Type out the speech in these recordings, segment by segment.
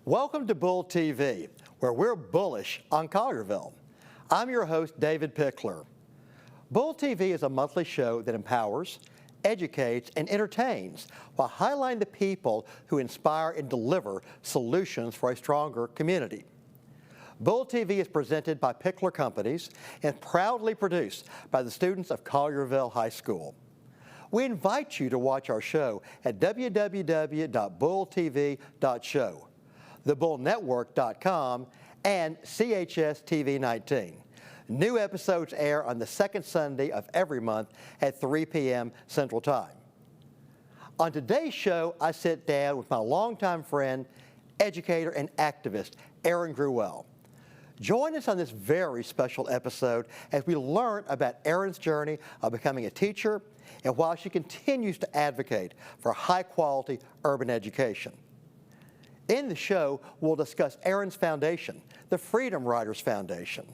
Welcome to Bull TV, where we're bullish on Collierville. I'm your host, David Pickler. Bull TV is a monthly show that empowers, educates, and entertains while highlighting the people who inspire and deliver solutions for a stronger community. Bull TV is presented by Pickler Companies and proudly produced by the students of Collierville High School. We invite you to watch our show at www.bulltv.show, thebullnetwork.com, and CHS TV 19. New episodes air on the second Sunday of every month at 3 p.m. Central Time. On today's show, I sit down with my longtime friend, educator, and activist, Erin Gruwell. Join us on this very special episode as we learn about Erin's journey of becoming a teacher and while she continues to advocate for high-quality urban education. In the show, we'll discuss Erin's foundation, the Freedom Riders Foundation.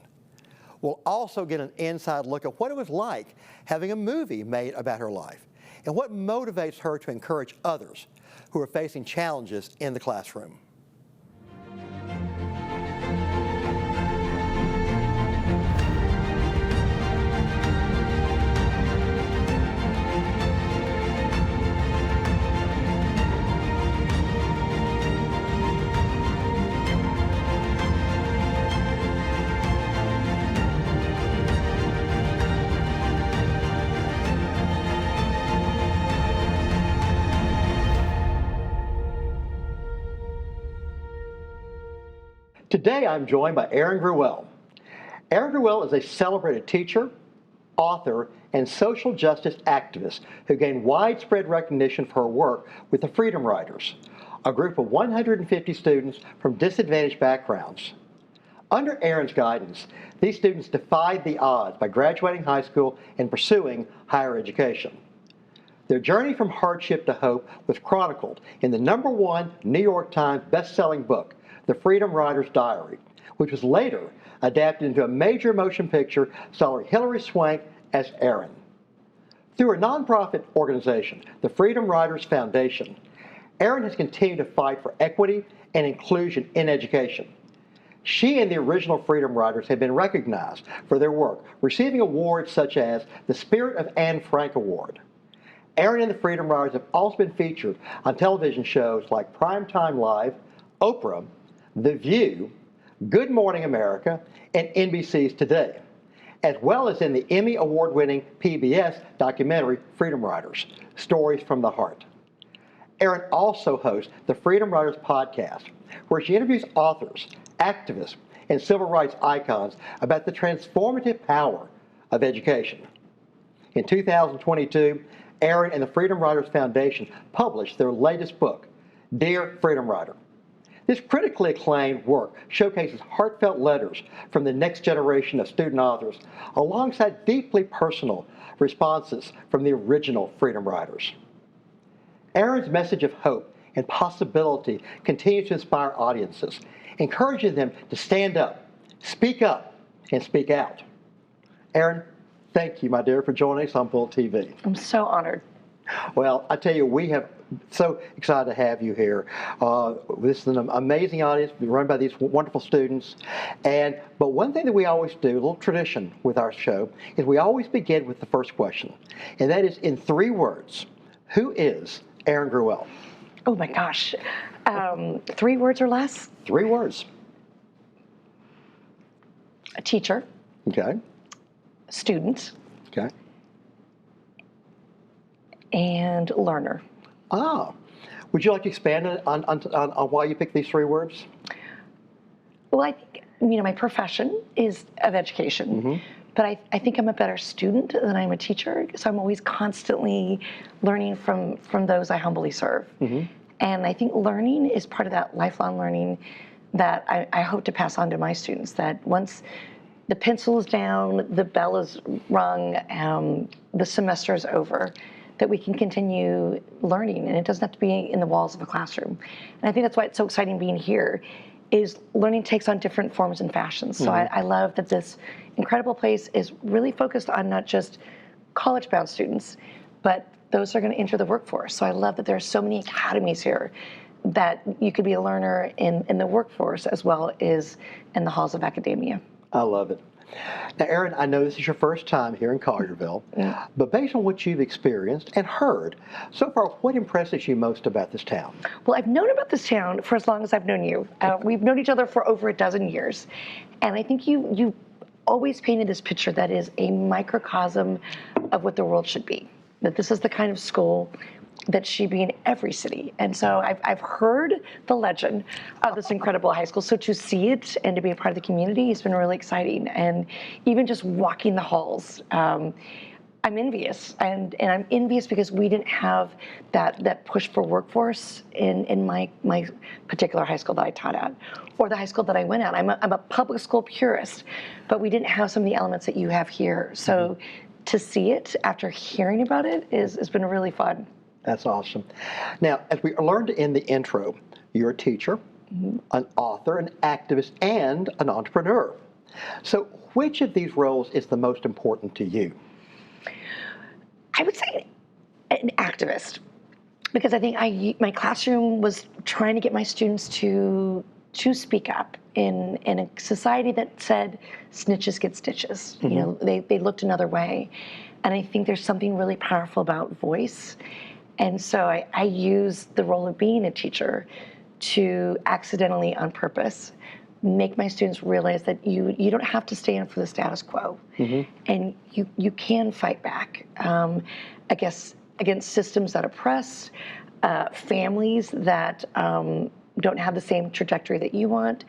We'll also get an inside look at what it was like having a movie made about her life and what motivates her to encourage others who are facing challenges in the classroom. Today, I'm joined by Erin Gruwell. Erin Gruwell is a celebrated teacher, author, and social justice activist who gained widespread recognition for her work with the Freedom Riders, a group of 150 students from disadvantaged backgrounds. Under Erin's guidance, these students defied the odds by graduating high school and pursuing higher education. Their journey from hardship to hope was chronicled in the #1 New York Times best-selling book, The Freedom Riders' Diary, which was later adapted into a major motion picture starring Hilary Swank as Erin. Through her nonprofit organization, the Freedom Riders Foundation, Erin has continued to fight for equity and inclusion in education. She and the original Freedom Riders have been recognized for their work, receiving awards such as the Spirit of Anne Frank Award. Erin and the Freedom Riders have also been featured on television shows like Primetime Live, Oprah, The View, Good Morning America, and NBC's Today, as well as in the Emmy Award-winning PBS documentary Freedom Riders, Stories from the Heart. Erin also hosts the Freedom Riders podcast, where she interviews authors, activists, and civil rights icons about the transformative power of education. In 2022, Erin and the Freedom Riders Foundation published their latest book, Dear Freedom Rider. This critically acclaimed work showcases heartfelt letters from the next generation of student authors alongside deeply personal responses from the original Freedom Riders. Erin's message of hope and possibility continues to inspire audiences, encouraging them to stand up, and speak out. Erin, thank you, my dear, for joining us on Bull TV. I'm so honored. Well, I tell you, we have so excited to have you here. This is an amazing audience run by these wonderful students. But one thing that we always do, a little tradition with our show, is we always begin with the first question. And that is in 3 words. Who is Erin Gruwell? Oh my gosh. 3 words or less? 3 words. A teacher. Okay. A student. Okay. And learner. Ah. Would you like to expand on why you picked these 3 words? Well, I think, my profession is of education, Mm-hmm. but I think I'm a better student than I'm a teacher, so I'm always constantly learning from those I humbly serve. Mm-hmm. And I think learning is part of that lifelong learning that I hope to pass on to my students, that once the pencil is down, the bell is rung, the semester is over, that we can continue learning, and it doesn't have to be in the walls of a classroom. And I think that's why it's so exciting being here, is learning takes on different forms and fashions. So I love that this incredible place is really focused on not just college-bound students, but those are going to enter the workforce. So I love that there are so many academies here that you could be a learner in the workforce as well as in the halls of academia. I love it. Now, Erin, I know this is your first time here in Collierville, but based on what you've experienced and heard so far, what impresses you most about this town? Well, I've known about this town for as long as I've known you. We've known each other for over a dozen years, and I think you always painted this picture that is a microcosm of what the world should be. That this is the kind of school that should be in every city. And so I've heard the legend of this incredible high school. So to see it and to be a part of the community has been really exciting. And even just walking the halls, I'm envious. And I'm envious because we didn't have that push for workforce in my particular high school that I taught at, or the high school that I went at. I'm a public school purist, but we didn't have some of the elements that you have here. So to see it after hearing about it has been really fun. That's awesome. Now, as we learned in the intro, you're a teacher, an author, an activist, and an entrepreneur. So which of these roles is the most important to you? I would say an activist, because I think my classroom was trying to get my students to speak up in a society that said snitches get stitches. You know, they looked another way. And I think there's something really powerful about voice. And so I use the role of being a teacher to accidentally, on purpose, make my students realize that you don't have to stand for the status quo, and you can fight back against systems that oppress, families that don't have the same trajectory that you want,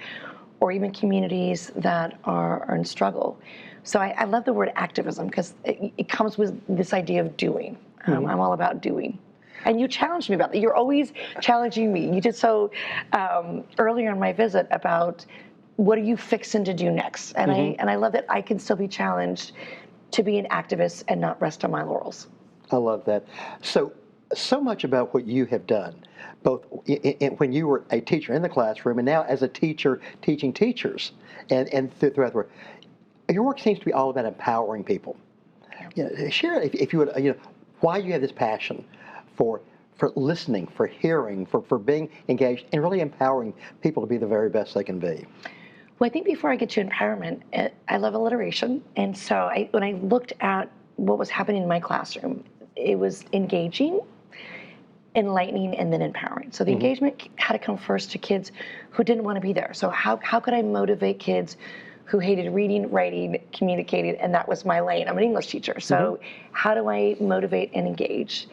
or even communities that are in struggle. So I love the word activism because it comes with this idea of doing. I'm all about doing. And you challenged me about that. You're always challenging me. You did so earlier in my visit about what are you fixing to do next? And I love that I can still be challenged to be an activist and not rest on my laurels. I love that. So much about what you have done, both when you were a teacher in the classroom and now as a teacher teaching teachers and throughout the world. Your work seems to be all about empowering people. Share, if you would, why you have this passion for listening, for hearing, for being engaged, and really empowering people to be the very best they can be. Well, I think before I get to empowerment, I love alliteration. And so when I looked at what was happening in my classroom, it was engaging, enlightening, and then empowering. So the engagement had to come first to kids who didn't want to be there. So how could I motivate kids who hated reading, writing, communicating, and that was my lane. I'm an English teacher. So how do I motivate and engage?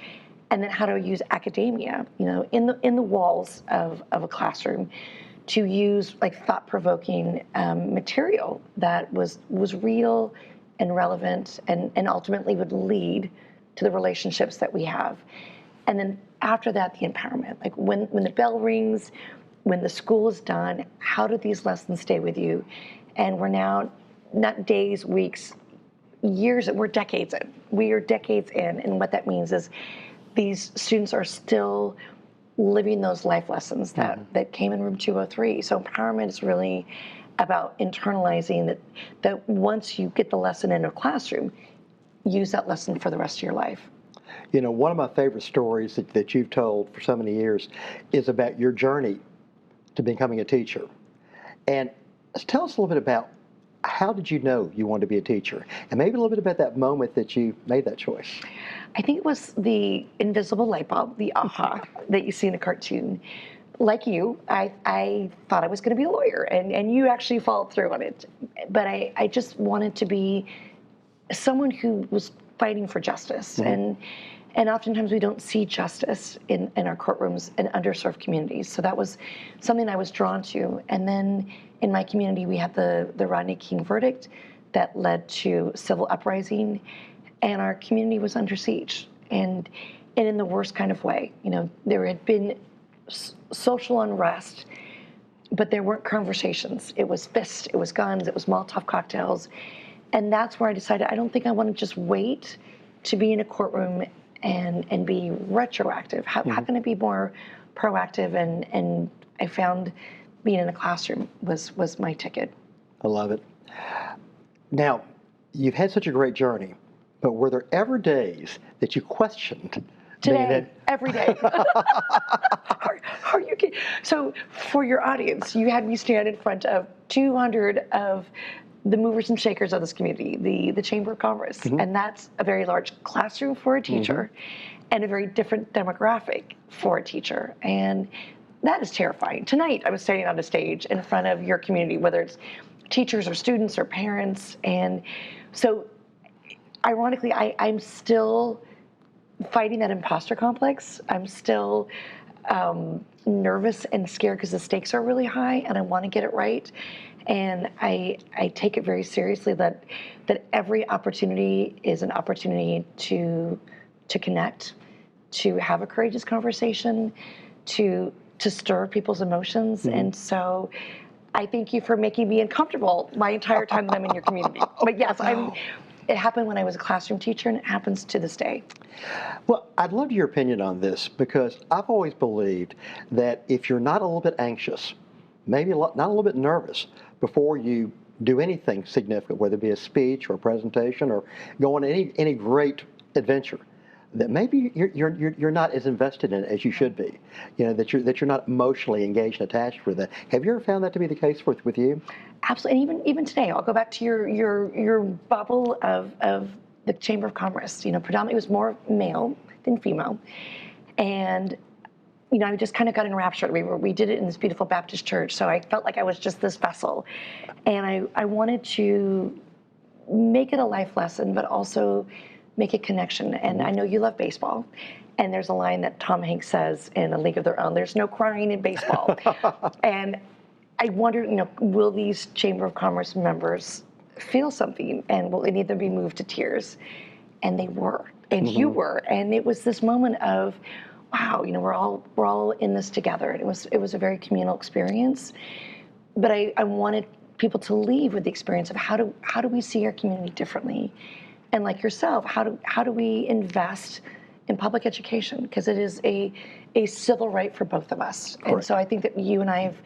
And then how do I use academia, in the walls of a classroom to use like thought-provoking material that was real and relevant and ultimately would lead to the relationships that we have. And then after that, the empowerment. Like when the bell rings, when the school is done, how do these lessons stay with you? And we're now not days, weeks, years, we're decades in. We are decades in, and what that means is these students are still living those life lessons that came in room 203. So empowerment is really about internalizing that once you get the lesson in a classroom, use that lesson for the rest of your life. One of my favorite stories that you've told for so many years is about your journey to becoming a teacher. And tell us a little bit about how did you know you wanted to be a teacher? And maybe a little bit about that moment that you made that choice. I think it was the invisible light bulb, the aha that you see in a cartoon. Like you, I thought I was going to be a lawyer, and you actually followed through on it. But I just wanted to be someone who was fighting for justice. And oftentimes we don't see justice in our courtrooms in underserved communities. So that was something I was drawn to. And then in my community, we had the Rodney King verdict that led to civil uprising, and our community was under siege. And in the worst kind of way. There had been social unrest, but there weren't conversations. It was fists, it was guns, it was Molotov cocktails. And that's where I decided I don't think I want to just wait to be in a courtroom and be retroactive. How can I be more proactive? And I found being in a classroom was my ticket. I love it. Now, you've had such a great journey, but were there ever days that you questioned? Today, every day. Are you kidding? So for your audience, you had me stand in front of 200 of the movers and shakers of this community, the Chamber of Commerce. And that's a very large classroom for a teacher and a very different demographic for a teacher. And that is terrifying. Tonight, I was standing on a stage in front of your community, whether it's teachers or students or parents. And so ironically, I'm still fighting that imposter complex. I'm still nervous and scared because the stakes are really high and I want to get it right. And I take it very seriously that every opportunity is an opportunity to connect, to have a courageous conversation, to stir people's emotions. And so I thank you for making me uncomfortable my entire time that I'm in your community. But yes, it happened when I was a classroom teacher, and it happens to this day. Well, I'd love your opinion on this because I've always believed that if you're not a little bit anxious, maybe not a little bit nervous before you do anything significant, whether it be a speech or a presentation or go on any great adventure, that maybe you're not as invested in it as you should be. You know, that you're not emotionally engaged and attached with that. Have you ever found that to be the case with you? Absolutely, and even today, I'll go back to your bubble of the Chamber of Commerce. You know, predominantly it was more male than female, and you know, I just kind of got enraptured. We did it in this beautiful Baptist church, so I felt like I was just this vessel, and I wanted to make it a life lesson, but also make a connection. And I know you love baseball, and there's a line that Tom Hanks says in A League of Their Own: "There's no crying in baseball," and I wonder, you know, will these Chamber of Commerce members feel something, and will any of them be moved to tears? And they were, and you were, and it was this moment of, wow, you know, we're all in this together. And it was a very communal experience. But I wanted people to leave with the experience of how do we see our community differently, and like yourself, how do we invest in public education, because it is a civil right for both of us. Correct. And so I think that you and I have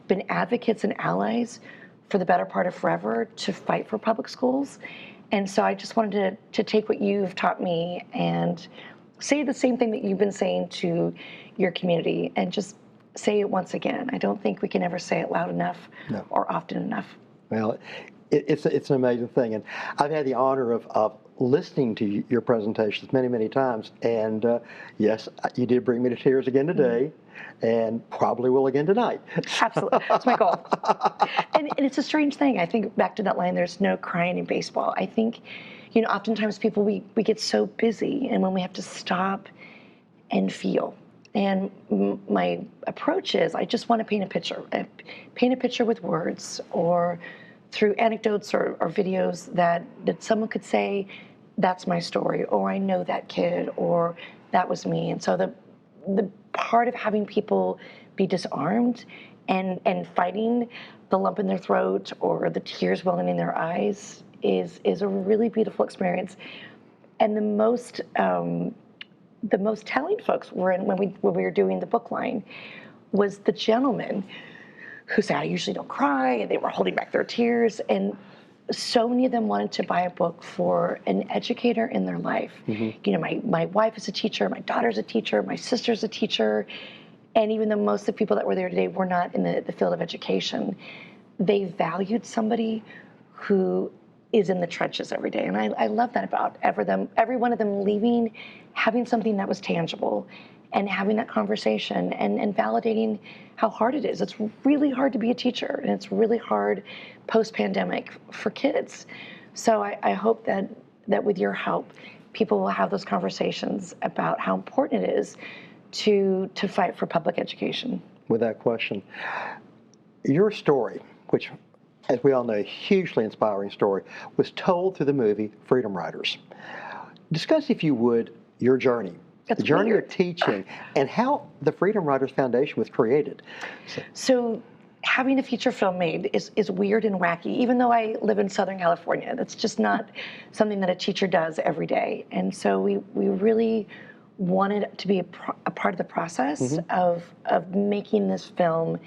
been advocates and allies for the better part of forever to fight for public schools. And so I just wanted to take what you've taught me and say the same thing that you've been saying to your community, and just say it once again. I don't think we can ever say it loud enough or often enough. Well, it's an amazing thing, and I've had the honor of listening to your presentations many times, and yes, you did bring me to tears again today, and probably will again tonight. Absolutely, that's my goal. And it's a strange thing. I think back to that line, "There's no crying in baseball." I think, you know, oftentimes people, we get so busy, and when we have to stop and feel. And my approach is, I just want to paint a picture with words, or through anecdotes or videos that someone could say, "That's my story," or "I know that kid," or "That was me." And so the part of having people be disarmed and fighting the lump in their throat or the tears welling in their eyes is a really beautiful experience. And the most telling, folks, were when we were doing the book line, was the gentleman who said, "I usually don't cry," and they were holding back their tears. And so many of them wanted to buy a book for an educator in their life. You know, my wife is a teacher, my daughter's a teacher, my sister's a teacher. And even though most of the people that were there today were not in the field of education, they valued somebody who is in the trenches every day. And I love that about every one of them leaving, having something that was tangible, and having that conversation and validating how hard it is. It's really hard to be a teacher, and it's really hard post-pandemic for kids. So I hope that with your help, people will have those conversations about how important it is to fight for public education. Without question. Your story, which, as we all know, a hugely inspiring story, was told through the movie Freedom Riders. Discuss, if you would, your journey. That's the journey weird. of teaching, and how the Freedom Riders Foundation was created. So having a feature film made is weird and wacky, even though I live in Southern California. That's just not something that a teacher does every day. And so we really wanted to be a part of the process of making this film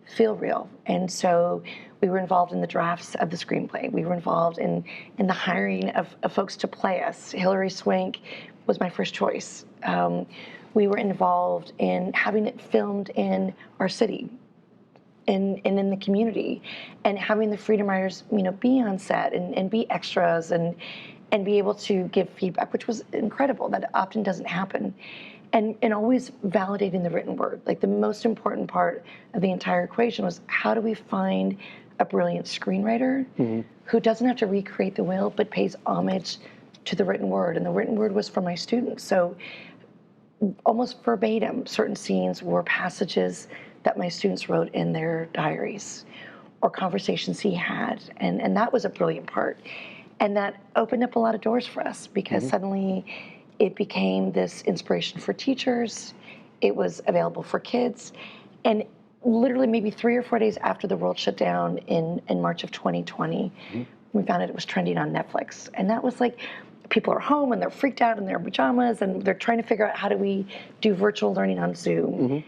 feel real. And so we were involved in the drafts of the screenplay. We were involved in the hiring of folks to play us. Hilary Swank was my first choice. we were involved in having it filmed in our city and in the community, and having the Freedom Riders, be on set and be extras and be able to give feedback, which was incredible. That often doesn't happen. And always validating the written word. Like, the most important part of the entire equation was, how do we find a brilliant screenwriter who doesn't have to recreate the wheel but pays homage to the written word? And the written word was from my students. So almost verbatim, certain scenes were passages that my students wrote in their diaries or conversations he had. And that was a brilliant part. And that opened up a lot of doors for us, because suddenly it became this inspiration for teachers. It was available for kids. And literally maybe 3 or 4 days after the world shut down in March of 2020, we found out it was trending on Netflix. And that was like, people are home and they're freaked out in their pajamas and they're trying to figure out, how do we do virtual learning on Zoom?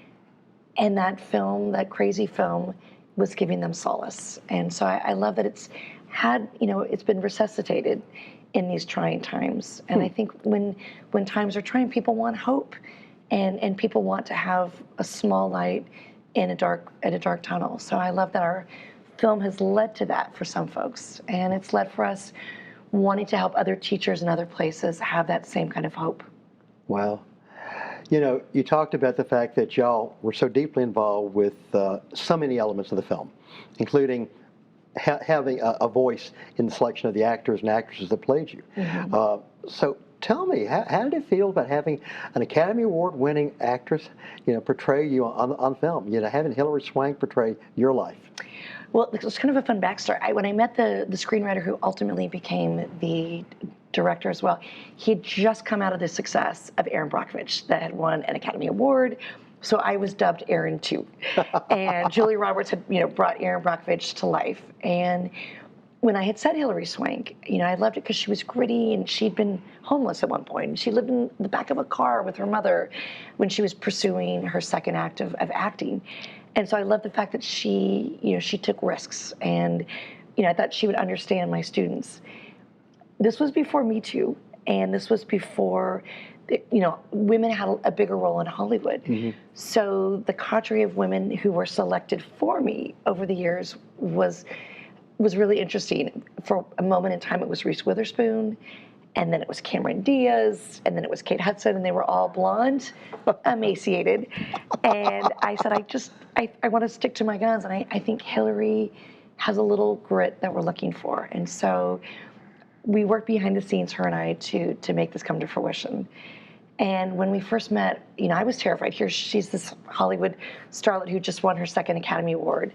And that film, that crazy film, was giving them solace. And so I love that it's had, it's been resuscitated in these trying times. And I think when times are trying, people want hope, and people want to have a small light in a dark tunnel. So I love that our film has led to that for some folks, and it's led for us wanting to help other teachers in other places have that same kind of hope. Wow. You talked about the fact that y'all were so deeply involved with so many elements of the film, including having a voice in the selection of the actors and actresses that played you. So tell me, how did it feel about having an Academy Award-winning actress, portray you on film? Having Hilary Swank portray your life. Well, it's kind of a fun backstory. When I met the screenwriter who ultimately became the director as well, he had just come out of the success of Erin Brockovich that had won an Academy Award. So I was dubbed Erin too. And Julia Roberts had, brought Erin Brockovich to life. And when I had said Hilary Swank, I loved it because she was gritty, and she'd been homeless at one point. She lived in the back of a car with her mother when she was pursuing her second act of acting. And so I love the fact that she took risks, and, I thought she would understand my students. This was before Me Too, and this was before, women had a bigger role in Hollywood. So the cadre of women who were selected for me over the years was really interesting. For a moment in time, it was Reese Witherspoon, and then it was Cameron Diaz, and then it was Kate Hudson, and they were all blonde, emaciated. And I said, I want to stick to my guns, and I think Hillary has a little grit that we're looking for. And so we worked behind the scenes, her and I, to make this come to fruition. And when we first met, I was terrified. Here, she's this Hollywood starlet who just won her second Academy Award.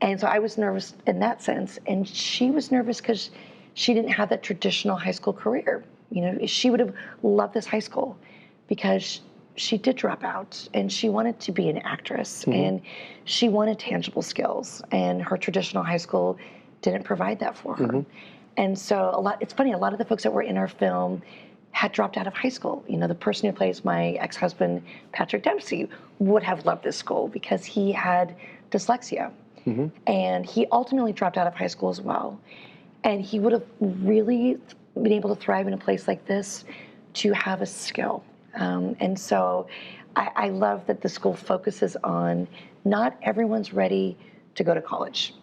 And so I was nervous in that sense. And she was nervous because she didn't have that traditional high school career. She would have loved this high school because she did drop out, and she wanted to be an actress, and she wanted tangible skills. And her traditional high school didn't provide that for her. And so it's funny, a lot of the folks that were in our film had dropped out of high school. The person who plays my ex-husband, Patrick Dempsey, would have loved this school because he had dyslexia. And he ultimately dropped out of high school as well. And he would have really been able to thrive in a place like this to have a skill. And so I love that the school focuses on, not everyone's ready to go to college.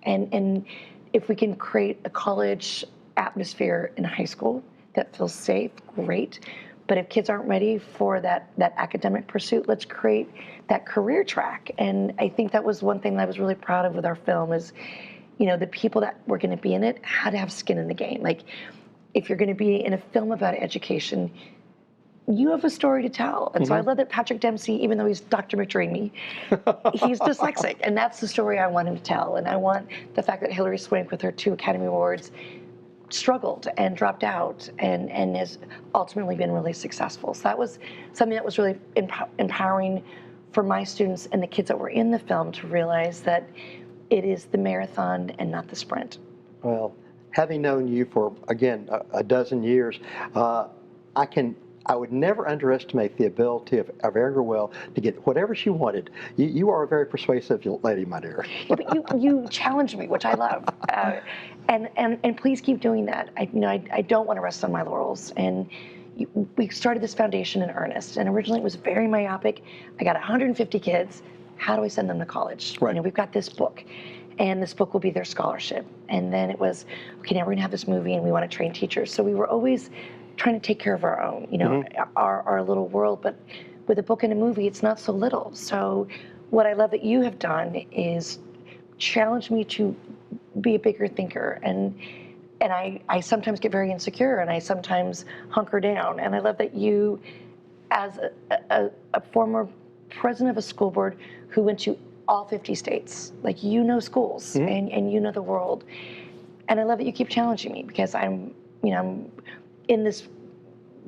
And if we can create a college atmosphere in high school that feels safe, great. But if kids aren't ready for that academic pursuit, let's create that career track. And I think that was one thing that I was really proud of with our film is, the people that were going to be in it had to have skin in the game. Like, if you're going to be in a film about education, you have a story to tell. And so I love that Patrick Dempsey, even though he's Dr. McDreamy, he's dyslexic. And that's the story I want him to tell. And I want the fact that Hilary Swank, with her 2 Academy Awards, struggled and dropped out and has ultimately been really successful. So that was something that was really empowering for my students and the kids that were in the film to realize that it is the marathon and not the sprint. Well, having known you for, again, a dozen years, I would never underestimate the ability of Erin Gruwell to get whatever she wanted. You are a very persuasive lady, my dear. Yeah, but you challenge me, which I love. And please keep doing that. I don't want to rest on my laurels. And we started this foundation in earnest, and originally it was very myopic. I got 150 kids. How do I send them to college? Right. We've got this book, and this book will be their scholarship. And then it was, okay, now we're going to have this movie, and we want to train teachers. So we were always trying to take care of our own, our little world. But with a book and a movie, it's not so little. So what I love that you have done is challenge me to be a bigger thinker, and I sometimes get very insecure, and I sometimes hunker down. And I love that you, as a former president of a school board who went to all 50 states, like schools and you know the world. And I love that you keep challenging me, because I'm in this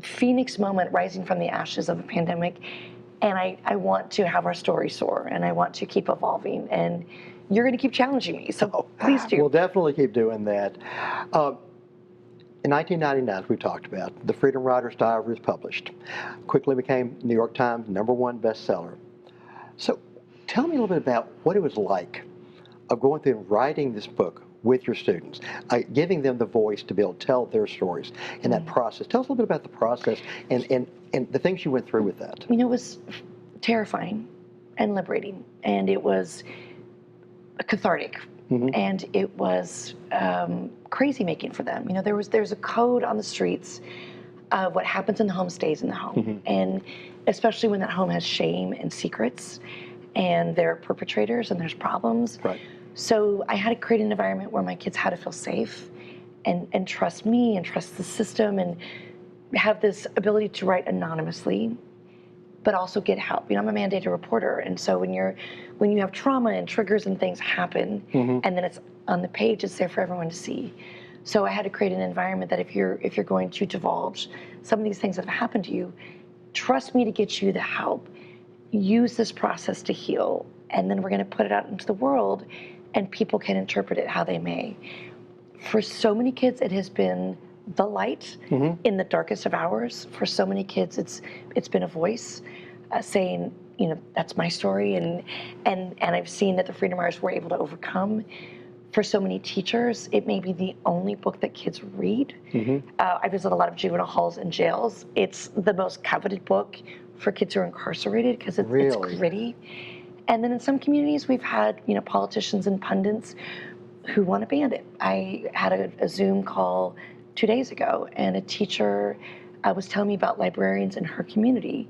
phoenix moment rising from the ashes of a pandemic, and I want to have our story soar, and I want to keep evolving, and you're going to keep challenging me, so please do. We'll definitely keep doing that. In 1999, as we talked about, the Freedom Writer's Diary was published. Quickly became New York Times #1 bestseller. So tell me a little bit about what it was like of going through and writing this book with your students, giving them the voice to be able to tell their stories in that process. Tell us a little bit about the process and the things you went through with that. It was terrifying and liberating, and it was cathartic, and it was crazy making for them. There's a code on the streets of what happens in the home stays in the home, and especially when that home has shame and secrets, and there are perpetrators and there's problems. Right. So I had to create an environment where my kids had to feel safe and trust me and trust the system, and have this ability to write anonymously, but also get help. I'm a mandated reporter, and so when you have trauma and triggers and things happen, and then it's on the page, it's there for everyone to see. So I had to create an environment that if you're going to divulge some of these things that have happened to you, trust me to get you the help. Use this process to heal, and then we're going to put it out into the world, and people can interpret it how they may. For so many kids, it has been the light in the darkest of hours. For so many kids, it's been a voice saying, that's my story, and I've seen that the Freedom Writers were able to overcome. For so many teachers, it may be the only book that kids read. I visit a lot of juvenile halls and jails. It's the most coveted book for kids who are incarcerated, because it's gritty. And then in some communities, we've had politicians and pundits who want to ban it. I had a Zoom call 2 days ago, and a teacher was telling me about librarians in her community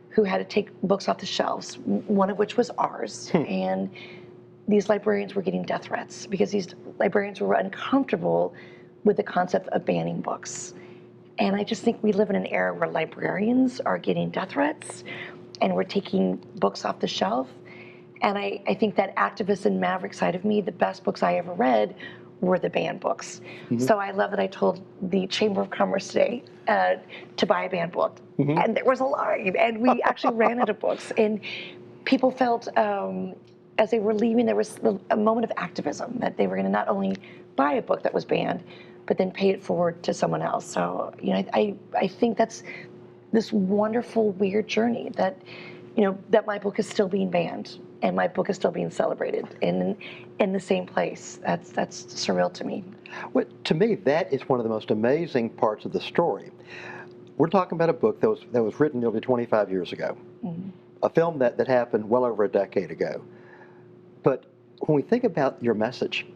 who had to take books off the shelves, one of which was ours. And these librarians were getting death threats because these librarians were uncomfortable with the concept of banning books. And I just think we live in an era where librarians are getting death threats, and we're taking books off the shelf. And I think that activist and maverick side of me, the best books I ever read were the banned books. So I love that I told the Chamber of Commerce today to buy a banned book. And there was a line, and we actually ran out of books. And people felt, as they were leaving, there was a moment of activism, that they were going to not only buy a book that was banned, but then pay it forward to someone else. So, I think that's this wonderful, weird journey that, that my book is still being banned, and my book is still being celebrated in the same place. That's surreal to me. Well, to me, that is one of the most amazing parts of the story. We're talking about a book that was written nearly 25 years ago, a film that happened well over a decade ago. But when we think about your message,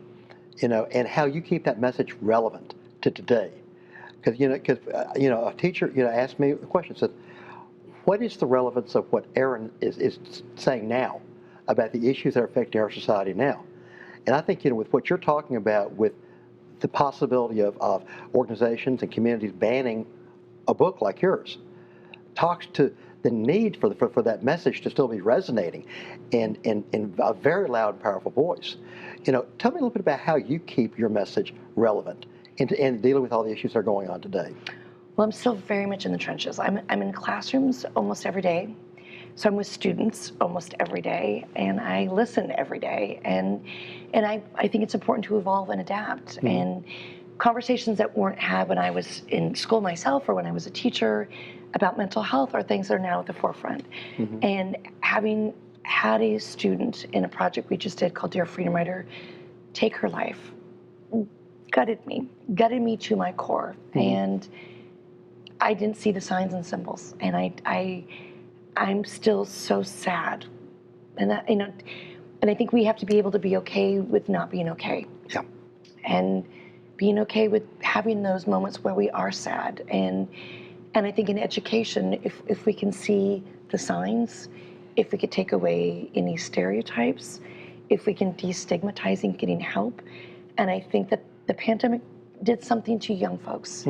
and how you keep that message relevant to today, because a teacher asked me a question, said, what is the relevance of what Erin is saying now about the issues that are affecting our society now? And I think, with what you're talking about, with the possibility of organizations and communities banning a book like yours, talks to the need for that message to still be resonating in a very loud and powerful voice. Tell me a little bit about how you keep your message relevant and dealing with all the issues that are going on today. Well, I'm still very much in the trenches. I'm in classrooms almost every day. So I'm with students almost every day, and I listen every day. And I think it's important to evolve and adapt. And conversations that weren't had when I was in school myself, or when I was a teacher, about mental health, are things that are now at the forefront. And having had a student in a project we just did called Dear Freedom Writer take her life, gutted me to my core. And I didn't see the signs and symbols, and I'm still so sad, and that, and I think we have to be able to be okay with not being okay, Yeah. and being okay with having those moments where we are sad, and I think in education, if we can see the signs, if we could take away any stereotypes, if we can destigmatize getting help, and I think that the pandemic did something to young folks.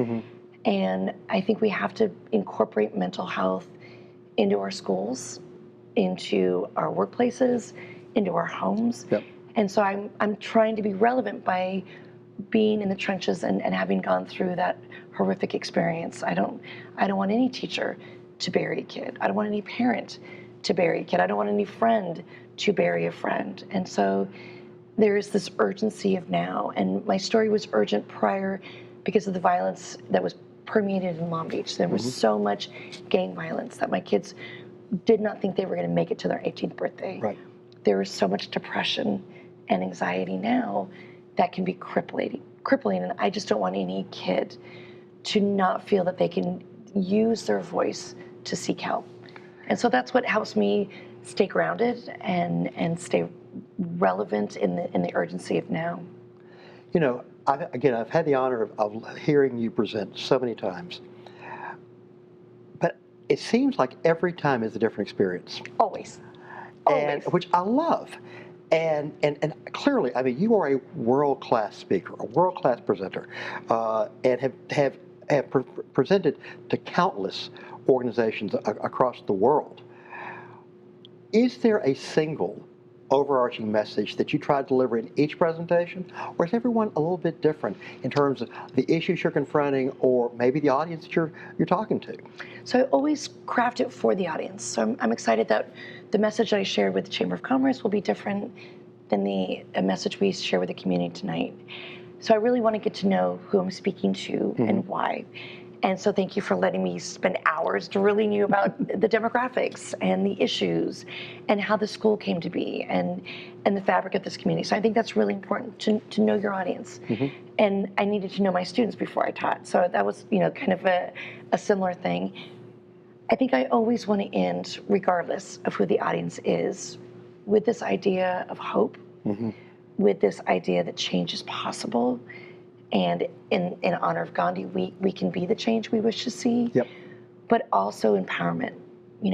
And I think we have to incorporate mental health into our schools, into our workplaces, into our homes. Yep. And so I'm trying to be relevant by being in the trenches and having gone through that horrific experience. I don't want any teacher to bury a kid. I don't want any parent to bury a kid. I don't want any friend to bury a friend. And so there is this urgency of now. And my story was urgent prior because of the violence that was permeated in Long Beach. There was so much gang violence that my kids did not think they were going to make it to their 18th birthday. Right. There is so much depression and anxiety now that can be crippling. And I just don't want any kid to not feel that they can use their voice to seek help. And so that's what helps me stay grounded and stay relevant in the urgency of now. You know, I've had the honor of hearing you present so many times, but it seems like every time is a different experience. Always. And which I love. And clearly, I mean, you are a world-class speaker, a world-class presenter, and have presented to countless organizations across the world. Is there a single overarching message that you try to deliver in each presentation, or is everyone a little bit different in terms of the issues you're confronting, or maybe the audience that you're talking to? So I always craft it for the audience. So I'm excited that the message that I shared with the Chamber of Commerce will be different than the message we share with the community tonight. So I really want to get to know who I'm speaking to and why. And so thank you for letting me spend hours drilling you about the demographics and the issues and how the school came to be and the fabric of this community. So I think that's really important to know your audience. And I needed to know my students before I taught. So that was, kind of a similar thing. I think I always want to end, regardless of who the audience is, with this idea of hope, with this idea that change is possible. And in honor of Gandhi, we can be the change we wish to see, but also empowerment.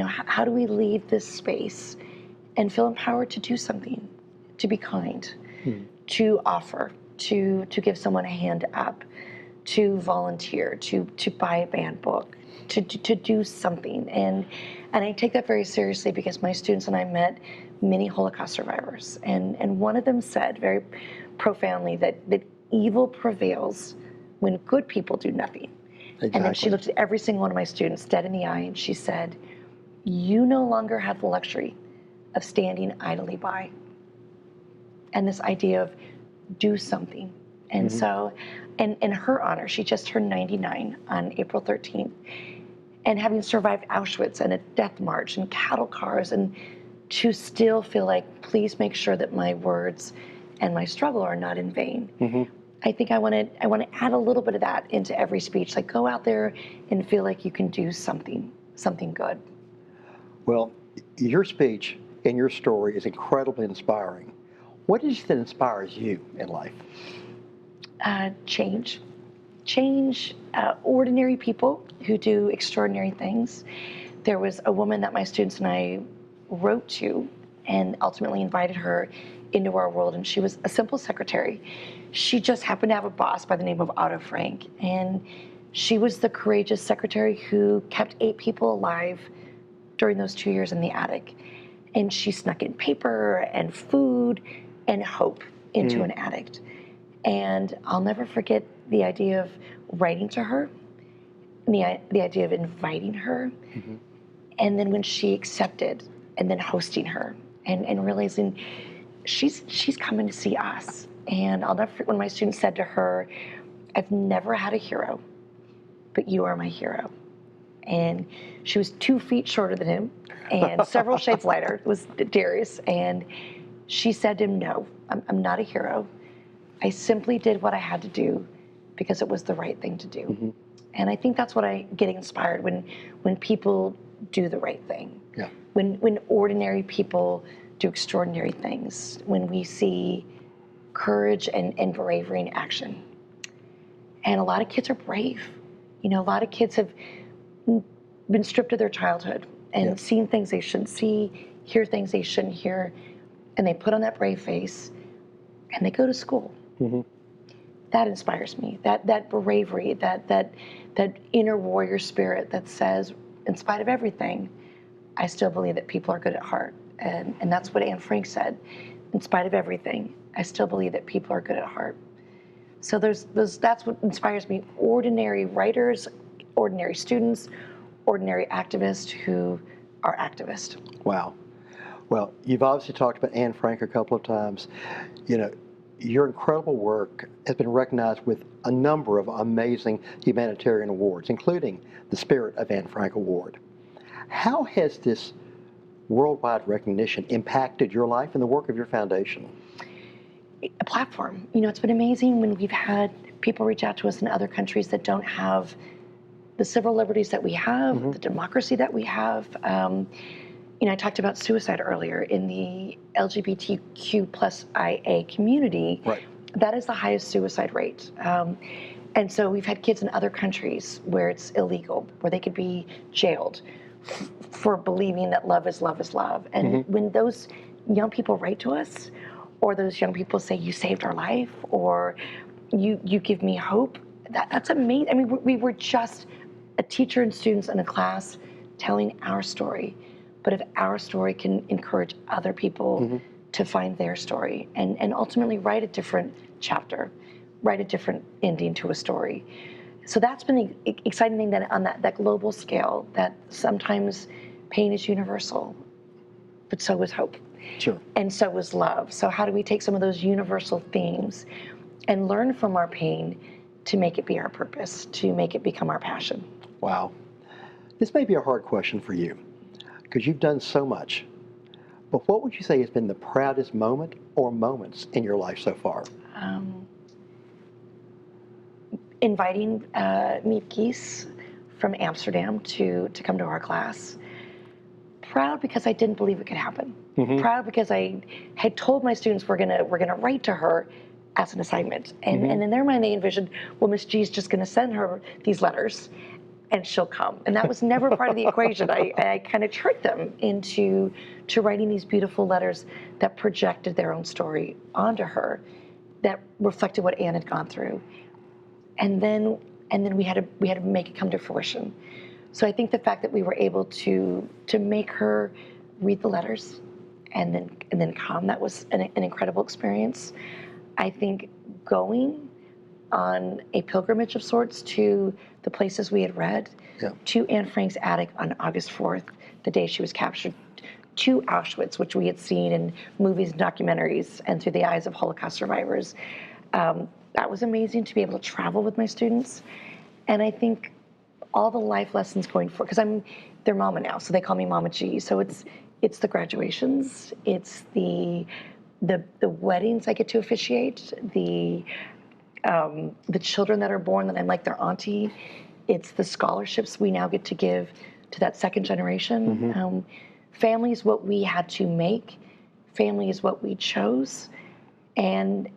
How do we leave this space and feel empowered to do something, to be kind, to offer, to give someone a hand up, to volunteer, to buy a band book, to do something. And I take that very seriously because my students and I met many Holocaust survivors. And one of them said very profoundly that evil prevails when good people do nothing. Exactly. And then she looked at every single one of my students dead in the eye and she said, you no longer have the luxury of standing idly by. And this idea of do something. And so, in her honor, she just turned 99 on April 13th. And having survived Auschwitz and a death march and cattle cars, and to still feel like, please make sure that my words and my struggle are not in vain. I think I want to add a little bit of that into every speech. Like, go out there and feel like you can do something good. Well, your speech and your story is incredibly inspiring. What is it that inspires you in life? Change, ordinary people who do extraordinary things. There was a woman that my students and I wrote to and ultimately invited her into our world, and she was a simple secretary. She just happened to have a boss by the name of Otto Frank, and she was the courageous secretary who kept 8 people alive during those 2 years in the attic. And she snuck in paper and food and hope into an addict. And I'll never forget the idea of writing to her, and the idea of inviting her, and then when she accepted, and then hosting her, and realizing she's coming to see us. And I'll never forget when my student said to her, I've never had a hero, but you are my hero. And she was 2 feet shorter than him and several shades lighter. It was Darius. And she said to him, no, I'm not a hero. I simply did what I had to do because it was the right thing to do. And I think that's what I get inspired when people do the right thing. Yeah. When ordinary people do extraordinary things, when we see courage and bravery in action. And a lot of kids are brave. A lot of kids have been stripped of their childhood and seen things they shouldn't see, hear things they shouldn't hear, and they put on that brave face and they go to school. Mm-hmm. That inspires me. That bravery, that inner warrior spirit that says, in spite of everything, I still believe that people are good at heart. And that's what Anne Frank said. In spite of everything, I still believe that people are good at heart. So that's what inspires me. Ordinary writers, ordinary students, ordinary activists who are activists. Wow. Well, you've obviously talked about Anne Frank a couple of times. Your incredible work has been recognized with a number of amazing humanitarian awards, including the Spirit of Anne Frank Award. How has this worldwide recognition impacted your life and the work of your foundation? A platform. It's been amazing when we've had people reach out to us in other countries that don't have the civil liberties that we have, the democracy that we have. I talked about suicide earlier. In the LGBTQ plus IA community, right. That is the highest suicide rate. And so we've had kids in other countries where it's illegal, where they could be jailed for believing that love is love is love. And when those young people write to us, or those young people say, you saved our life, or you give me hope, that's amazing. I mean, we were just a teacher and students in a class telling our story. But if our story can encourage other people to find their story and ultimately write a different chapter, write a different ending to a story. So that's been the exciting thing, that on that global scale, that sometimes pain is universal, but so is hope. Sure. And so is love. So how do we take some of those universal themes and learn from our pain to make it be our purpose, to make it become our passion? Wow. This may be a hard question for you, because you've done so much. But what would you say has been the proudest moment or moments in your life so far? Inviting Miep Gies from Amsterdam to come to our class. Proud because I didn't believe it could happen. Proud because I had told my students we're gonna write to her as an assignment. And in their mind they envisioned, well, Miss G's just gonna send her these letters and she'll come. And that was never part of the equation. I kind of tricked them into writing these beautiful letters that projected their own story onto her, that reflected what Anne had gone through. And then we had to make it come to fruition. So I think the fact that we were able to make her read the letters and then come, that was an incredible experience. I think going on a pilgrimage of sorts to the places we had read, to Anne Frank's attic on August 4th, the day she was captured, to Auschwitz, which we had seen in movies and documentaries and through the eyes of Holocaust survivors. That was amazing to be able to travel with my students. And I think all the life lessons going forward, because I'm their mama now, so they call me Mama G. So it's the graduations, it's the weddings I get to officiate, the children that are born that I'm like their auntie. It's the scholarships we now get to give to that second generation. Family is what we had to make. Family is what we chose. And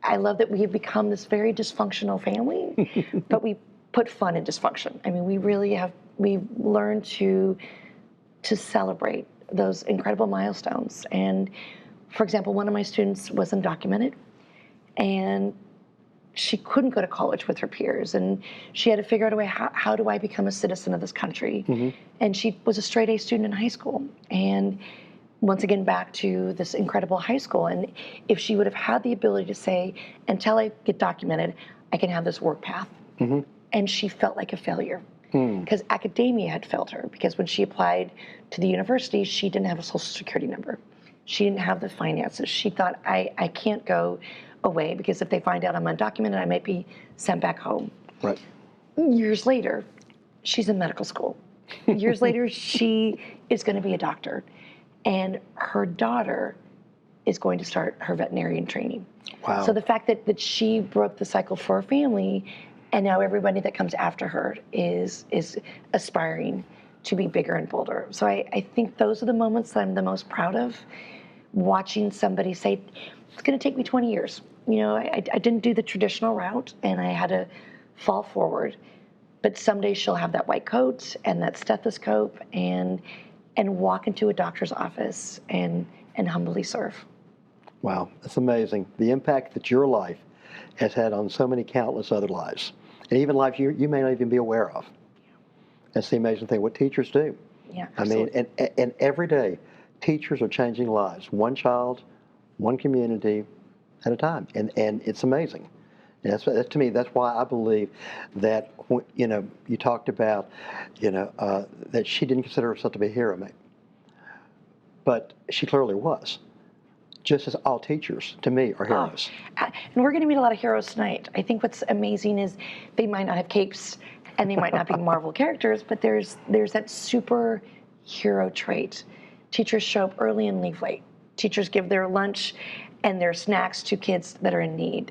I love that we have become this very dysfunctional family, but we put fun in dysfunction. I mean, we've learned to celebrate those incredible milestones. And for example, one of my students was undocumented, and she couldn't go to college with her peers, and she had to figure out a way, how do I become a citizen of this country? And she was a straight A student in high school. And once again, back to this incredible high school. And if she would have had the ability to say, until I get documented, I can have this work path. And she felt like a failure because academia had failed her, because when she applied to the university, she didn't have a social security number. She didn't have the finances. She thought, I can't go away because if they find out I'm undocumented, I might be sent back home. Right. Years later, she's in medical school. Years later, she is going to be a doctor. And her daughter is going to start her veterinarian training. Wow. So the fact that she broke the cycle for her family And now everybody that comes after her is aspiring to be bigger and bolder. So I think those are the moments that I'm the most proud of, watching somebody say, it's going to take me 20 years. You know, I didn't do the traditional route, and I had to fall forward. But someday she'll have that white coat and that stethoscope and walk into a doctor's office and humbly serve. Wow, that's amazing. The impact that your life has had on so many countless other lives, and even lives you may not even be aware of. That's the amazing thing, what teachers do. Yeah, absolutely. I mean, and every day, teachers are changing lives, one child, one community at a time, and it's amazing. And that's to me, that's why I believe that, you know, you talked about, you know, that she didn't consider herself to be a hero, mate. But she clearly was. Just as all teachers, to me, are heroes. And we're going to meet a lot of heroes tonight. I think what's amazing is they might not have capes and they might not be Marvel characters, but there's that superhero trait. Teachers show up early and leave late. Teachers give their lunch and their snacks to kids that are in need.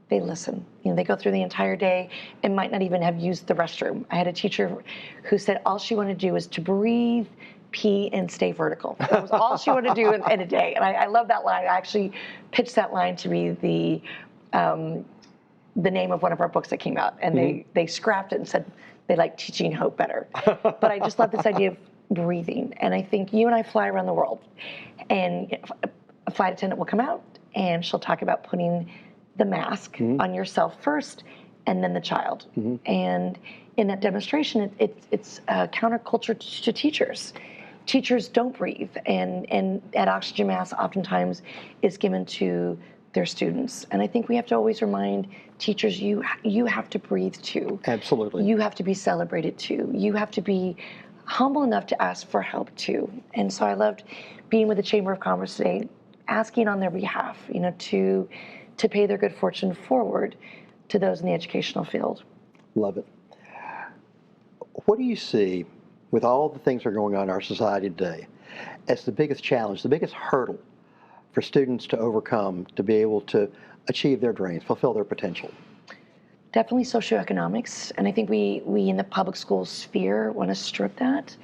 They listen. You know, they go through the entire day and might not even have used the restroom. I had a teacher who said all she wanted to do was to breathe, pee, and stay vertical. That was all she wanted to do in a day. And I love that line. I actually pitched that line to be the name of one of our books that came out. And they scrapped it and said they like teaching hope better. But I just love this idea of breathing. And I think you and I fly around the world. And a flight attendant will come out and she'll talk about putting the mask on yourself first and then the child. And in that demonstration, it's a counterculture to teachers. Teachers don't breathe, and that oxygen mask oftentimes is given to their students. And I think we have to always remind teachers, you have to breathe too. Absolutely. You have to be celebrated too. You have to be humble enough to ask for help too. And so I loved being with the Chamber of Commerce today, asking on their behalf, you know, to pay their good fortune forward to those in the educational field. Love it. What do you see with all the things that are going on in our society today as the biggest challenge, the biggest hurdle for students to overcome to be able to achieve their dreams, fulfill their potential? Definitely socioeconomics, and I think we in the public school sphere want to strip that.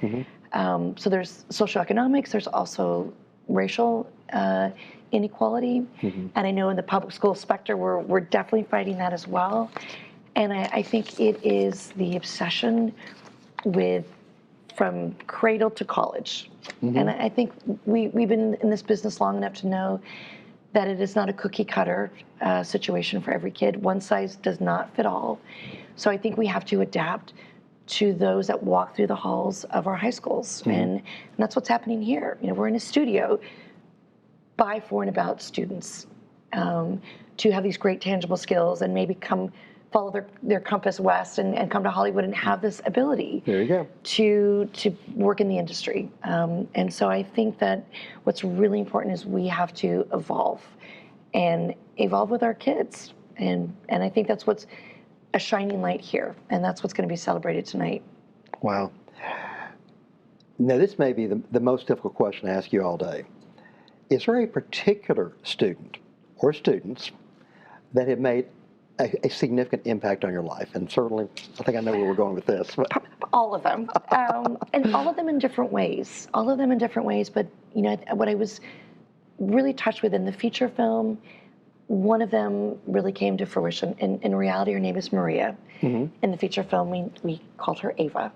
So there's socioeconomics, there's also racial inequality, and I know in the public school spectrum we're definitely fighting that as well. And I think it is the obsession with from cradle to college. And I think we've been in this business long enough to know that it is not a cookie cutter situation for every kid. One size does not fit all. So I think we have to adapt to those that walk through the halls of our high schools. And that's what's happening here. You know, we're in a studio by, for, and about students to have these great tangible skills and maybe follow their compass west and come to Hollywood and have this ability There you go. to work in the industry. And so I think that what's really important is we have to evolve with our kids. And I think that's what's a shining light here. And that's what's going to be celebrated tonight. Wow. Now, this may be the most difficult question to ask you all day. Is there a particular student or students that have made a significant impact on your life? And certainly, I think I know where we're going with this. But. All of them. And all of them in different ways. All of them in different ways. But, you know, what I was really touched with in the feature film, one of them really came to fruition. In reality, her name is Maria. In the feature film, we called her Ava.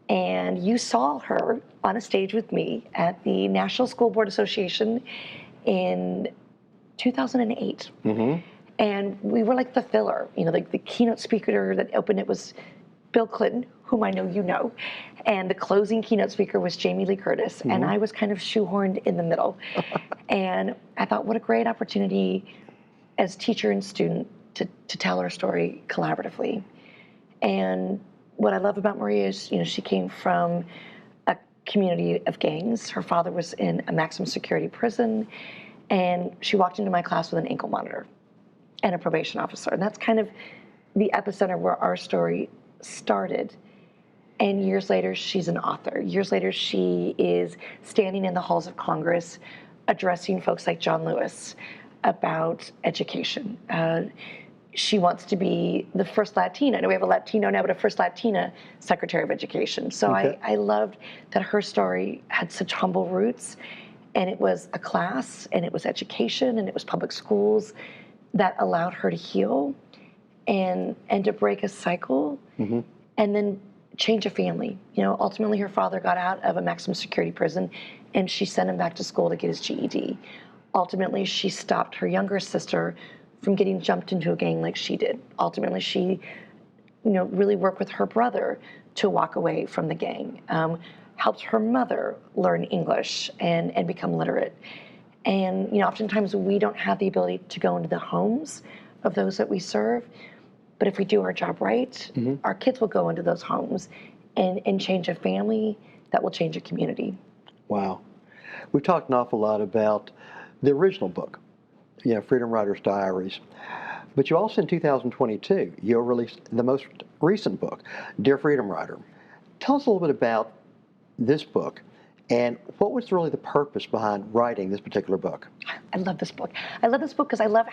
And you saw her on a stage with me at the National School Board Association in 2008. And we were like the filler, you know, like the keynote speaker that opened it was Bill Clinton, whom I know you know. And the closing keynote speaker was Jamie Lee Curtis. And I was kind of shoehorned in the middle. And I thought, what a great opportunity as teacher and student to tell our story collaboratively. And what I love about Maria is, you know, she came from a community of gangs. Her father was in a maximum security prison. And she walked into my class with an ankle monitor and a probation officer. And that's kind of the epicenter where our story started. And years later, she's an author. Years later, she is standing in the halls of Congress addressing folks like John Lewis about education. she wants to be the first Latina. I know we have a Latino now, but a first Latina Secretary of Education. So Okay. I loved that her story had such humble roots, and it was a class, and it was education, and it was public schools that allowed her to heal and to break a cycle, and then change a family. You know, ultimately her father got out of a maximum security prison, and she sent him back to school to get his GED. Ultimately, she stopped her younger sister from getting jumped into a gang like she did. Ultimately, she, really worked with her brother to walk away from the gang. Helped her mother learn English and become literate. And oftentimes we don't have the ability to go into the homes of those that we serve, but if we do our job right, our kids will go into those homes and change a family that will change a community. Wow. We've talked an awful lot about the original book, Freedom Writers' Diaries. But you also, in 2022, you released the most recent book, Dear Freedom Writer. Tell us a little bit about this book and what was really the purpose behind writing this particular book? I love this book. I love this book because I love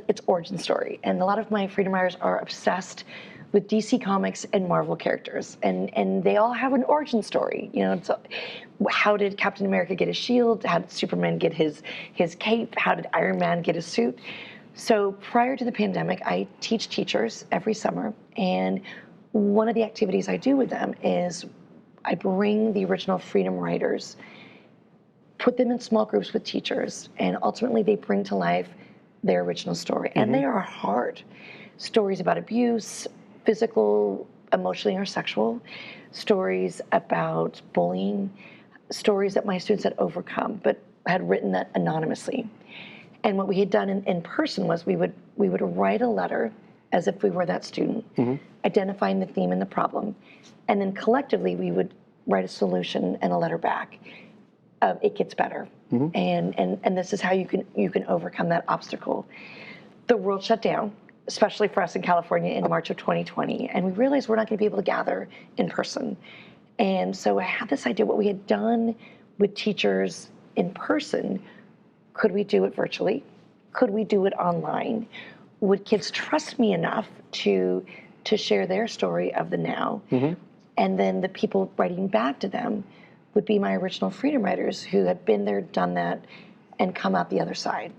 its origin story. And a lot of my freedom writers are obsessed with DC Comics and Marvel characters, and they all have an origin story. So how did Captain America get his shield? How did Superman get his cape? How did Iron Man get his suit? So prior to the pandemic, I teach teachers every summer, and one of the activities I do with them is I bring the original freedom writers, put them in small groups with teachers, and ultimately they bring to life their original story. And they are hard. Stories about abuse, physical, emotionally, or sexual, stories about bullying, stories that my students had overcome, but had written that anonymously. And what we had done in person was we would write a letter as if we were that student, identifying the theme and the problem, and then collectively we would write a solution and a letter back. It gets better, and this is how you can overcome that obstacle. The world shut down, especially for us in California in March of 2020, and we realized we're not going to be able to gather in person. And so I had this idea: what we had done with teachers in person, could we do it virtually? Could we do it online? Would kids trust me enough to share their story of the now? And then the people writing back to them would be my original freedom writers who had been there, done that, and come out the other side.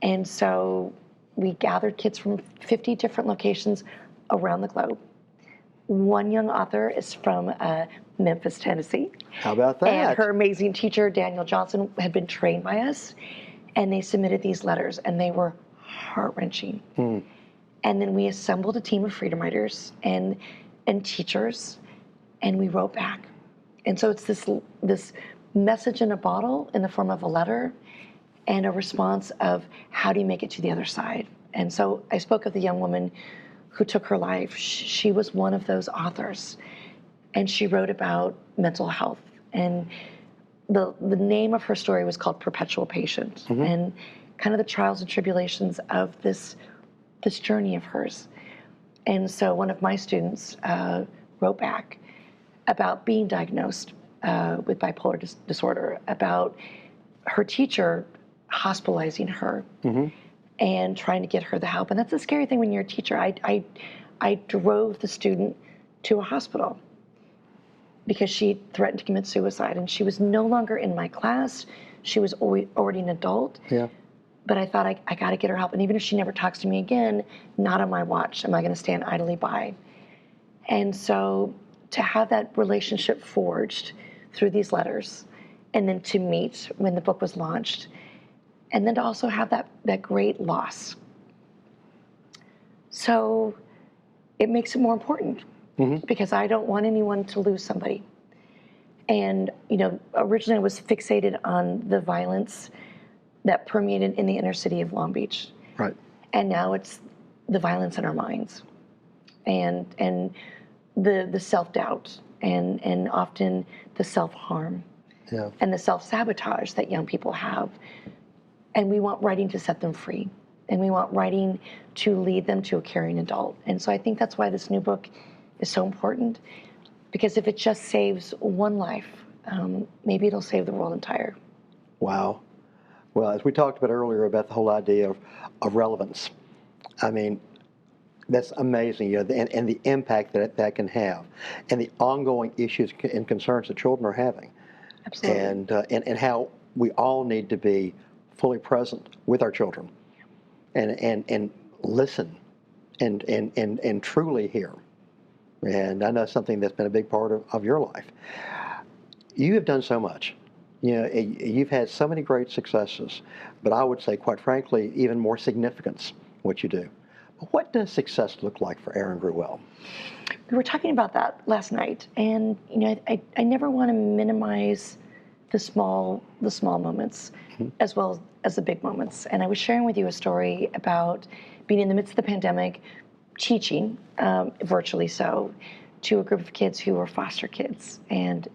And so we gathered kids from 50 different locations around the globe. One young author is from Memphis, Tennessee. How about that? And her amazing teacher, Daniel Johnson, had been trained by us, and they submitted these letters, and they were heart-wrenching. And then we assembled a team of freedom writers and teachers, and we wrote back. And so it's this message in a bottle in the form of a letter and a response of how do you make it to the other side. And so I spoke of the young woman who took her life. She was one of those authors, and she wrote about mental health. And the name of her story was called Perpetual Patient, and kind of the trials and tribulations of this journey of hers. And so one of my students wrote back about being diagnosed with bipolar disorder, about her teacher hospitalizing her and trying to get her the help. And that's a scary thing when you're a teacher. I drove the student to a hospital because she threatened to commit suicide, and she was no longer in my class. She was already an adult. Yeah. But I thought I got to get her help. And even if she never talks to me again, not on my watch am I going to stand idly by. And so to have that relationship forged through these letters, and then to meet when the book was launched, and then to also have that great loss. So it makes it more important because I don't want anyone to lose somebody. And, originally I was fixated on the violence that permeated in the inner city of Long Beach. Right. And now it's the violence in our minds and the self-doubt and often the self-harm and the self-sabotage that young people have. And we want writing to set them free. And we want writing to lead them to a caring adult. And so I think that's why this new book is so important, because if it just saves one life, maybe it'll save the world entire. Wow. Well, as we talked about earlier about the whole idea of relevance, I mean, that's amazing, and the impact that can have, and the ongoing issues and concerns that children are having, Absolutely. and how we all need to be fully present with our children, and listen, and truly hear. And I know something that's been a big part of your life. You have done so much. You've had so many great successes, but I would say, quite frankly, even more significance what you do. What does success look like for Erin Gruwell? We were talking about that last night, and I never want to minimize the small moments as well as the big moments. And I was sharing with you a story about being in the midst of the pandemic, teaching virtually so to a group of kids who were foster kids, and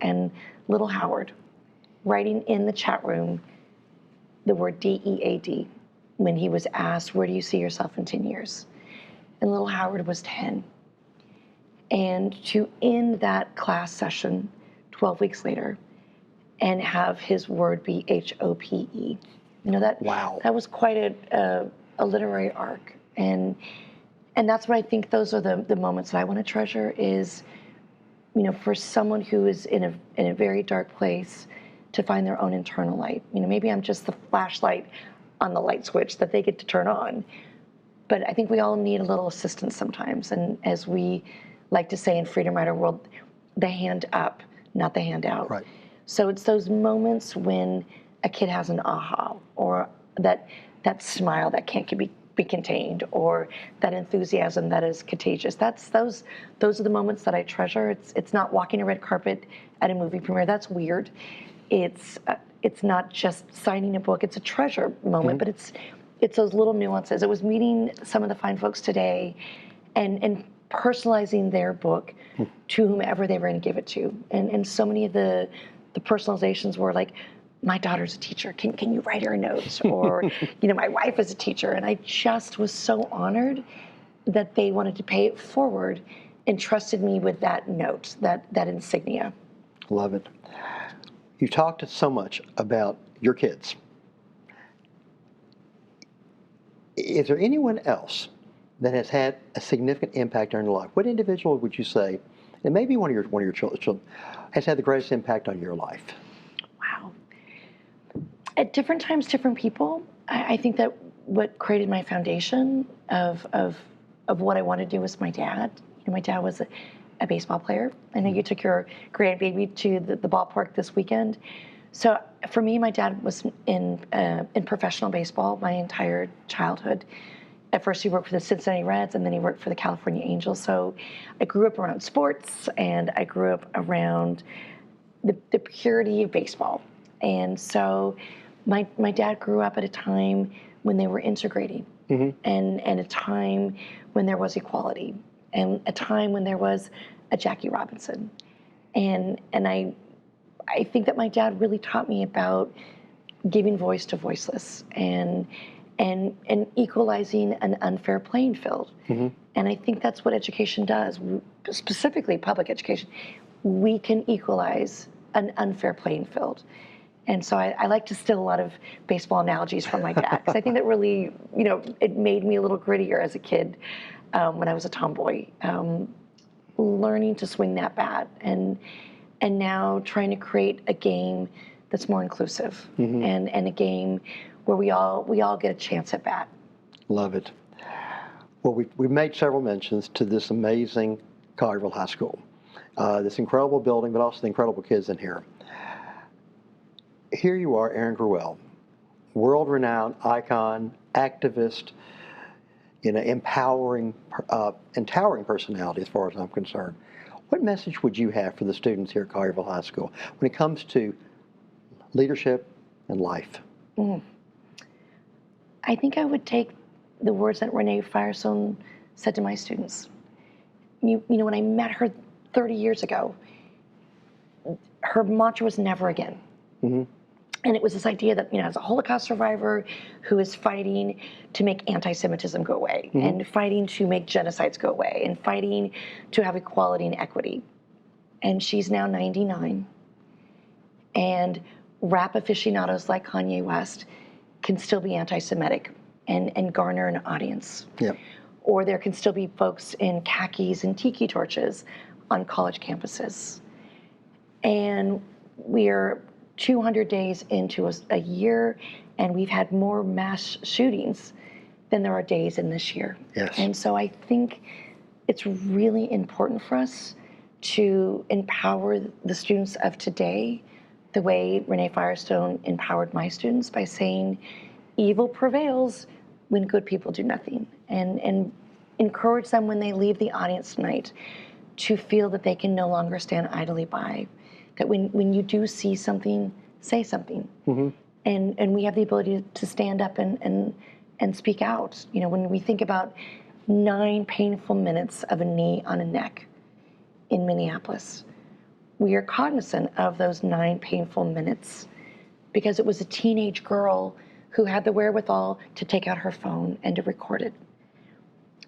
little Howard writing in the chat room the word DEAD when he was asked, "Where do you see yourself in 10 years?" And little Howard was 10. And to end that class session 12 weeks later and have his word be HOPE, Wow. that was quite a literary arc. And that's what I think those are the moments that I want to treasure is, for someone who is in a very dark place to find their own internal light. Maybe I'm just the flashlight on the light switch that they get to turn on. But I think we all need a little assistance sometimes. And as we like to say in Freedom Rider World, the hand up, not the hand out. Right. So it's those moments when a kid has an aha, or that smile that can't be contained, or that enthusiasm that is contagious. Those are the moments that I treasure. It's not walking a red carpet at a movie premiere. That's weird. It's not just signing a book. It's a treasure moment, but it's those little nuances. It was meeting some of the fine folks today and personalizing their book to whomever they were going to give it to. And so many of the personalizations were like, my daughter's a teacher. Can you write her a note? Or, my wife is a teacher. And I just was so honored that they wanted to pay it forward and trusted me with that note, that insignia. Love it. You talked so much about your kids. Is there anyone else that has had a significant impact on your life? What individual would you say, and maybe one of your children, has had the greatest impact on your life? Wow. At different times, different people. I think that what created my foundation of what I wanted to do was my dad. My dad was a baseball player. I know you took your grandbaby to the ballpark this weekend. So for me, my dad was in professional baseball my entire childhood. At first, he worked for the Cincinnati Reds, and then he worked for the California Angels. So I grew up around sports, and I grew up around the purity of baseball. And so my dad grew up at a time when they were integrating, and a time when there was equality, and a time when there was a Jackie Robinson. And I think that my dad really taught me about giving voice to voiceless and equalizing an unfair playing field. And I think that's what education does, specifically public education. We can equalize an unfair playing field. And so I like to steal a lot of baseball analogies from my dad, because I think that really, it made me a little grittier as a kid when I was a tomboy, learning to swing that bat and now trying to create a game that's more inclusive and a game where we all get a chance at bat. Love it. Well, we've made several mentions to this amazing Collierville High School, this incredible building, but also the incredible kids in here. Here you are, Erin Gruwell, world-renowned icon, activist, empowering personality as far as I'm concerned. What message would you have for the students here at Collierville High School when it comes to leadership and life? I think I would take the words that Renee Firestone said to my students. When I met her 30 years ago, her mantra was never again. And it was this idea that, as a Holocaust survivor who is fighting to make anti-Semitism go away, and fighting to make genocides go away, and fighting to have equality and equity. And she's now 99. And rap aficionados like Kanye West can still be anti-Semitic and garner an audience. Yep. Or there can still be folks in khakis and tiki torches on college campuses. And we are 200 days into a year, and we've had more mass shootings than there are days in this year. Yes. And so I think it's really important for us to empower the students of today the way Renee Firestone empowered my students by saying, evil prevails when good people do nothing. And encourage them when they leave the audience tonight to feel that they can no longer stand idly by. That when you do see something, say something. Mm-hmm. And we have the ability to stand up and speak out. You know, when we think about 9 painful minutes of a knee on a neck in Minneapolis, we are cognizant of those 9 painful minutes because it was a teenage girl who had the wherewithal to take out her phone and to record it.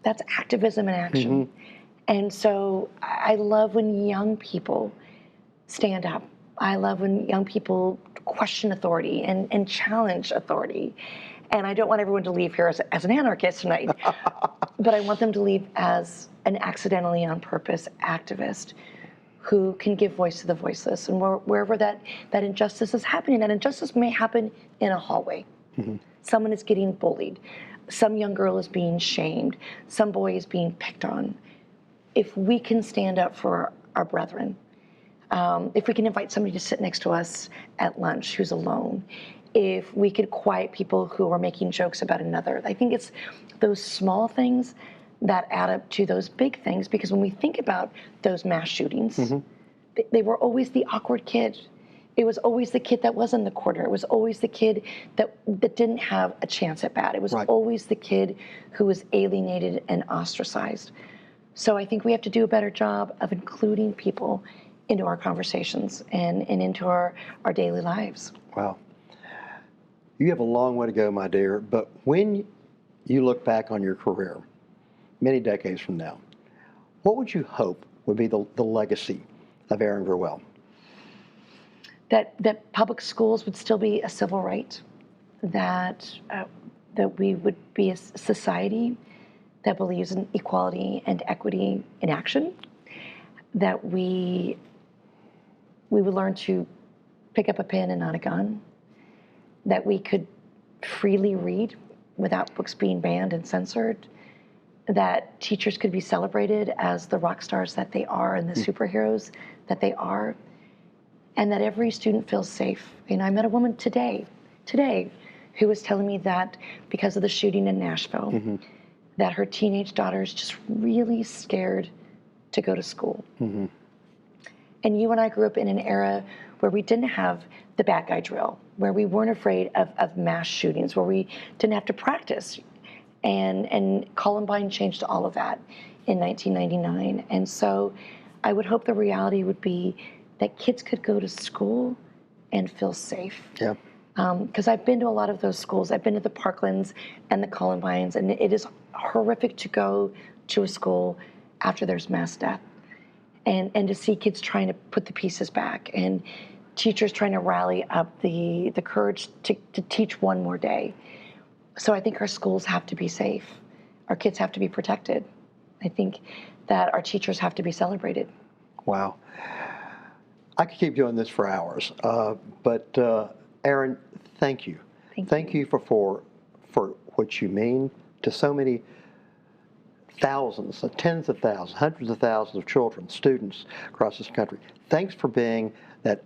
That's activism in action. Mm-hmm. And so I love when young people stand up. I love when young people question authority and challenge authority. And I don't want everyone to leave here as an anarchist tonight, but I want them to leave as an accidentally on purpose activist who can give voice to the voiceless. And wherever that injustice is happening, that injustice may happen in a hallway. Mm-hmm. Someone is getting bullied. Some young girl is being shamed. Some boy is being picked on. If we can stand up for our brethren, if we can invite somebody to sit next to us at lunch who's alone, if we could quiet people who are making jokes about another, I think it's those small things that add up to those big things, because when we think about those mass shootings, mm-hmm. they were always the awkward kid. It was always the kid that was in the corner. It was always the kid that didn't have a chance at bat. It was right. always the kid who was alienated and ostracized. So I think we have to do a better job of including people into our conversations and into our daily lives. Wow. You have a long way to go, my dear, but when you look back on your career, many decades from now, what would you hope would be the legacy of Erin Gruwell? That public schools would still be a civil right, that we would be a society that believes in equality and equity in action, that we would learn to pick up a pen and not a gun, that we could freely read without books being banned and censored, that teachers could be celebrated as the rock stars that they are and the superheroes that they are, and that every student feels safe. You know, I met a woman today, who was telling me that because of the shooting in Nashville, mm-hmm. that her teenage daughter is just really scared to go to school. Mm-hmm. And you and I grew up in an era where we didn't have the bad guy drill, where we weren't afraid of mass shootings, where we didn't have to practice. And Columbine changed all of that in 1999. And so I would hope the reality would be that kids could go to school and feel safe. Yeah. Because I've been to a lot of those schools. I've been to the Parklands and the Columbines, and it is horrific to go to a school after there's mass death. And to see kids trying to put the pieces back, and teachers trying to rally up the courage to teach one more day. So I think our schools have to be safe. Our kids have to be protected. I think that our teachers have to be celebrated. Wow. I could keep doing this for hours, but Erin, thank you. Thank you for what you mean to so many thousands, tens of thousands, hundreds of thousands of children, students across this country. Thanks for being that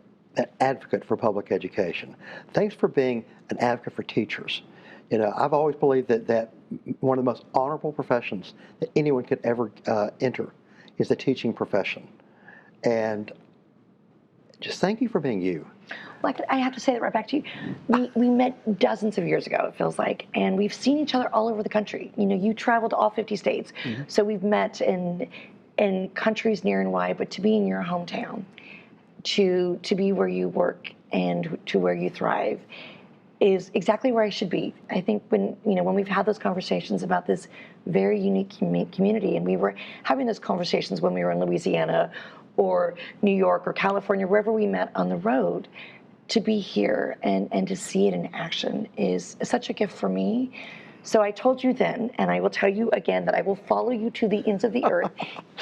advocate for public education. Thanks for being an advocate for teachers. You know, I've always believed that one of the most honorable professions that anyone could ever enter is the teaching profession. And just thank you for being you. Well, I have to say that right back to you. We met dozens of years ago, it feels like, and we've seen each other all over the country. You know, you traveled to all 50 states, mm-hmm. so we've met in countries near and wide, but to be in your hometown, to be where you work and to where you thrive is exactly where I should be. I think when we've had those conversations about this very unique community, and we were having those conversations when we were in Louisiana or New York or California, wherever we met on the road, to be here and to see it in action is such a gift for me. So I told you then, and I will tell you again, that I will follow you to the ends of the earth,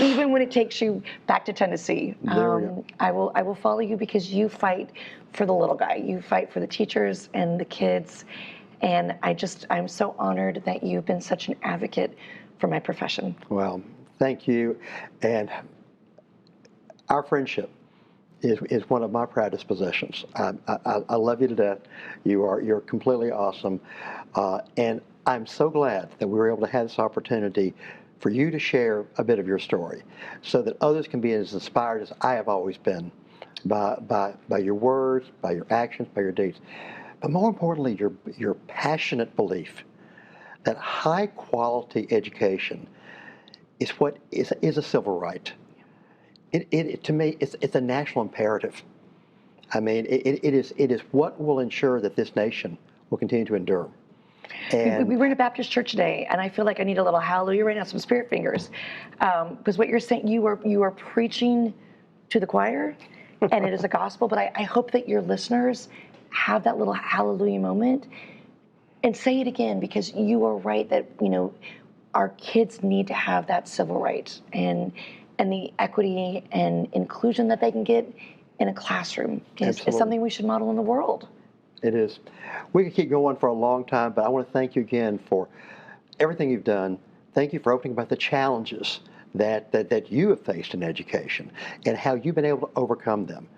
even when it takes you back to Tennessee. There we go. I will follow you because you fight for the little guy. You fight for the teachers and the kids. And I'm so honored that you've been such an advocate for my profession. Well, thank you. And our friendship is one of my proudest possessions. I love you to death. You're completely awesome. And I'm so glad that we were able to have this opportunity for you to share a bit of your story so that others can be as inspired as I have always been by your words, by your actions, by your deeds. But more importantly, your passionate belief that high quality education is what is a civil right. To me, it's a national imperative. I mean, it is what will ensure that this nation will continue to endure. And We were in a Baptist church today, and I feel like I need a little hallelujah right now, some spirit fingers, because what you're saying, you are preaching to the choir, and it is a gospel. But I hope that your listeners have that little hallelujah moment and say it again, because you are right that our kids need to have that civil right and the equity and inclusion that they can get in a classroom is something we should model in the world. it is. We could keep going for a long time, but I want to thank you again for everything you've done. Thank you for opening about the challenges that you have faced in education and how you've been able to overcome them.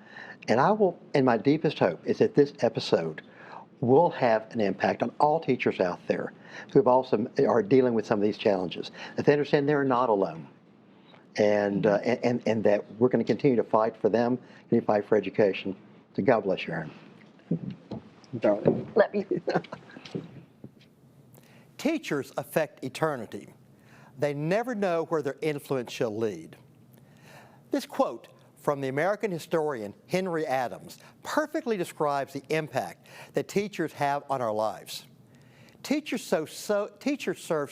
And my deepest hope is that this episode will have an impact on all teachers out there who have also are dealing with some of these challenges, that they understand they're not alone. And that we're going to continue to fight for them, continue to fight for education. So God bless you, Erin. Darling. Let me. Teachers affect eternity. They never know where their influence shall lead. This quote from the American historian Henry Adams perfectly describes the impact that teachers have on our lives. Teachers serve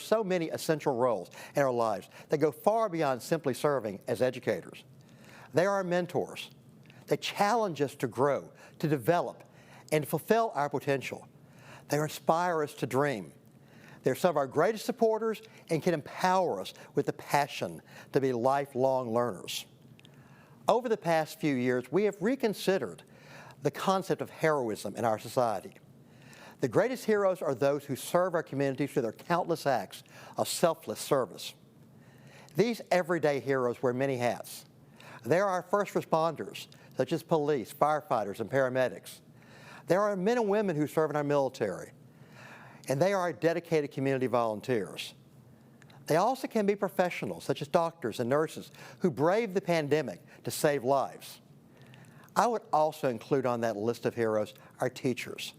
so many essential roles in our lives that go far beyond simply serving as educators. They are our mentors. They challenge us to grow, to develop, and to fulfill our potential. They inspire us to dream. They're some of our greatest supporters and can empower us with the passion to be lifelong learners. Over the past few years, we have reconsidered the concept of heroism in our society. The greatest heroes are those who serve our communities through their countless acts of selfless service. These everyday heroes wear many hats. They are our first responders, such as police, firefighters, and paramedics. They are our men and women who serve in our military. And they are our dedicated community volunteers. They also can be professionals, such as doctors and nurses, who brave the pandemic to save lives. I would also include on that list of heroes our teachers.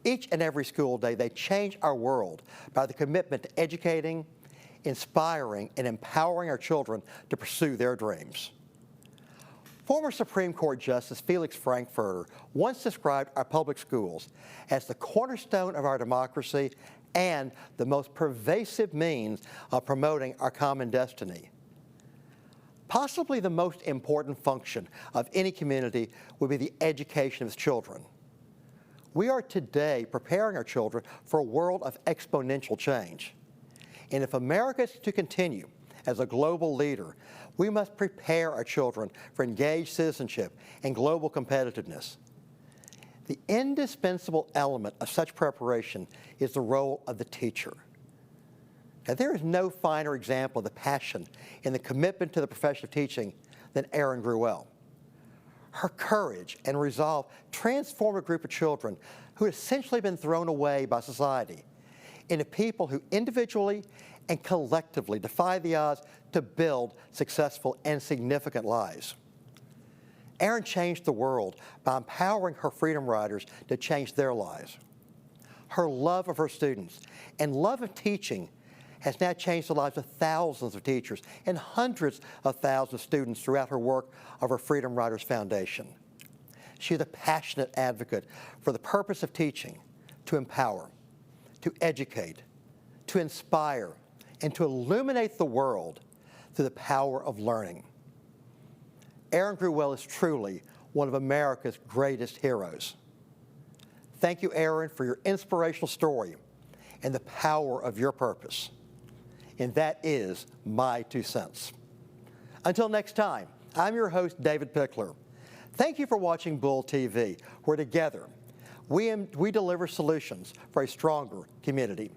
Each and every school day, they change our world by the commitment to educating, inspiring, and empowering our children to pursue their dreams. Former Supreme Court Justice Felix Frankfurter once described our public schools as the cornerstone of our democracy and the most pervasive means of promoting our common destiny. Possibly the most important function of any community would be the education of its children. We are today preparing our children for a world of exponential change. And if America is to continue as a global leader, we must prepare our children for engaged citizenship and global competitiveness. The indispensable element of such preparation is the role of the teacher. Now, there is no finer example of the passion and the commitment to the profession of teaching than Erin Gruwell. Her courage and resolve transformed a group of children who had essentially been thrown away by society into people who individually and collectively defy the odds to build successful and significant lives. Erin changed the world by empowering her Freedom Riders to change their lives. Her love of her students and love of teaching has now changed the lives of thousands of teachers and hundreds of thousands of students throughout her work of her Freedom Riders Foundation. She is a passionate advocate for the purpose of teaching, to empower, to educate, to inspire, and to illuminate the world through the power of learning. Erin Gruwell is truly one of America's greatest heroes. Thank you, Erin, for your inspirational story and the power of your purpose. And that is my 2 cents. Until next time, I'm your host, David Pickler. Thank you for watching Bull TV, where together we deliver solutions for a stronger community.